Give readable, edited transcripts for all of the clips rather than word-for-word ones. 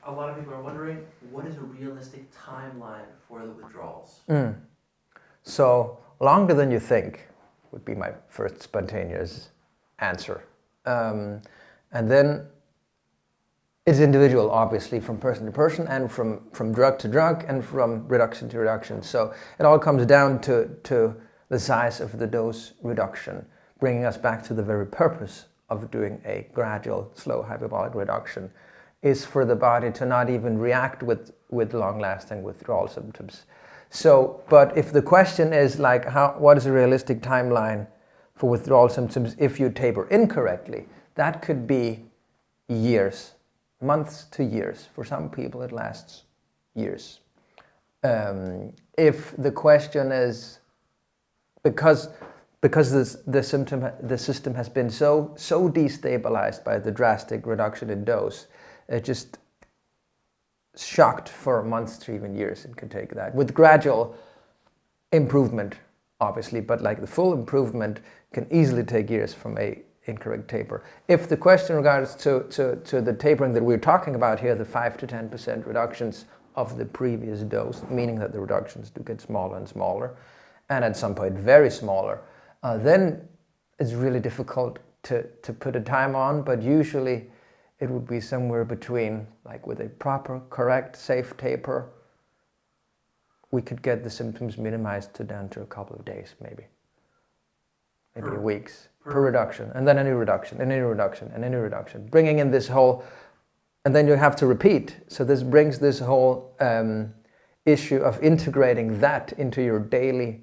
a lot of people are wondering, what is a realistic timeline for the withdrawals? So longer than you think would be my first spontaneous answer. And then it's individual, obviously, from person to person and from drug to drug and from reduction to reduction. So it all comes down to the size of the dose reduction, bringing us back to the very purpose of doing a gradual, slow hyperbolic reduction, is for the body to not even react with long-lasting withdrawal symptoms. So, but if the question is like, what is a realistic timeline for withdrawal symptoms if you taper incorrectly, that could be years, months to years. For some people, it lasts years. If the question is because the system has been so destabilized by the drastic reduction in dose, it just shocked for months to even years. It could take that with gradual improvement, obviously, but like the full improvement can easily take years from a incorrect taper. If the question regards to the tapering that we're talking about here, the 5 to 10% reductions of the previous dose, meaning that the reductions do get smaller and smaller, and at some point very smaller, then it's really difficult to put a time on, but usually it would be somewhere between, like with a proper, correct, safe taper, we could get the symptoms minimized down to a couple of days, maybe weeks per reduction, and then any reduction, and any reduction, and any reduction, bringing in this whole, and then you have to repeat. So this brings this whole issue of integrating that into your daily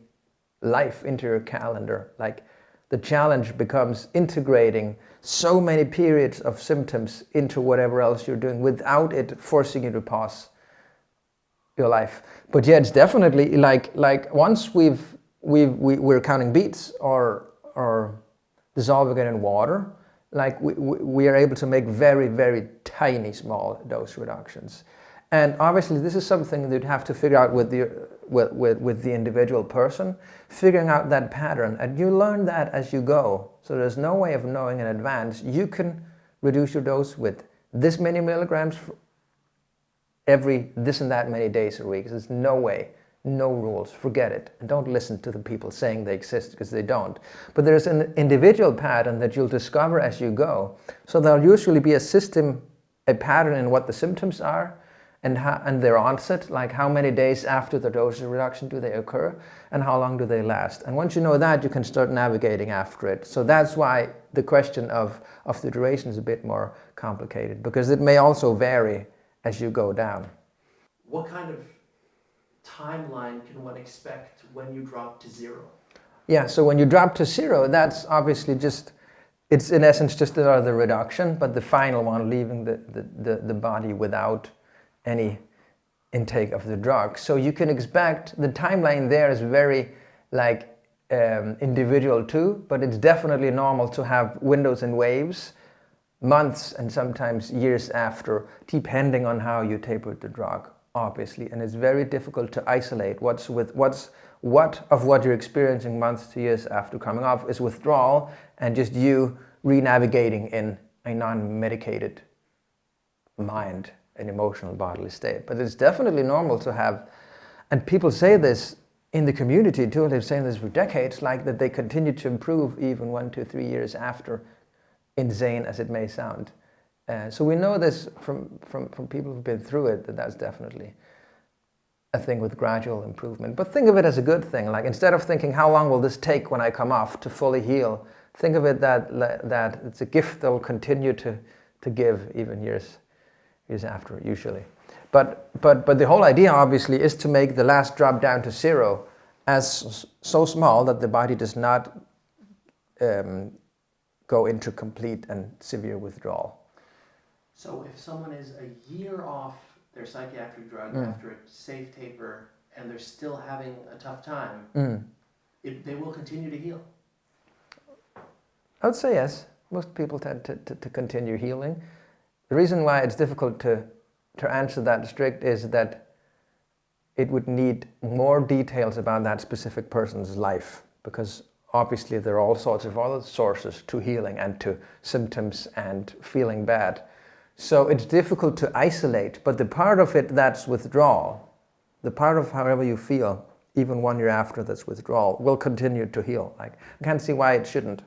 life, into your calendar. Like the challenge becomes integrating so many periods of symptoms into whatever else you're doing without it forcing you to pause your life. But yeah, it's definitely like once we're counting beats or dissolving it in water, like we are able to make very, very tiny small dose reductions. And obviously this is something that you'd have to figure out with the individual person, figuring out that pattern, and you learn that as you go. So there's no way of knowing in advance. You can reduce your dose with this many milligrams for every this and that many days a week. There's no way, no rules, forget it. And don't listen to the people saying they exist, because they don't. But there's an individual pattern that you'll discover as you go. So there'll usually be a pattern in what the symptoms are, and their onset, like how many days after the dose reduction do they occur, and how long do they last. And once you know that, you can start navigating after it. So that's why the question of the duration is a bit more complicated, because it may also vary as you go down. What kind of timeline can one expect when you drop to zero? Yeah, so when you drop to zero, that's obviously it's in essence just another reduction, but the final one, leaving the body without any intake of the drug. So you can expect the timeline there is very individual too, but it's definitely normal to have windows and waves, months and sometimes years after, depending on how you tapered the drug, obviously. And it's very difficult to isolate what of what you're experiencing months to years after coming off is withdrawal and just you re-navigating in a non-medicated mind, an emotional bodily state. But it's definitely normal to have, and people say this in the community too, and they've saying this for decades, like that they continue to improve even 1 to 3 years after, insane as it may sound. So we know this from people who've been through it, that's definitely a thing with gradual improvement. But think of it as a good thing. Like instead of thinking how long will this take when I come off to fully heal, think of it that it's a gift that will continue to give even years after, usually. But the whole idea obviously is to make the last drop down to zero as so small that the body does not go into complete and severe withdrawal. So if someone is a year off their psychiatric drug after a safe taper and they're still having a tough time, they will continue to heal? I would say yes. Most people tend to continue healing. The reason why it's difficult to answer that strict is that it would need more details about that specific person's life, because obviously there are all sorts of other sources to healing and to symptoms and feeling bad. So it's difficult to isolate, but the part of it that's withdrawal, the part of however you feel, even 1 year after that's withdrawal, will continue to heal. Like, I can't see why it shouldn't.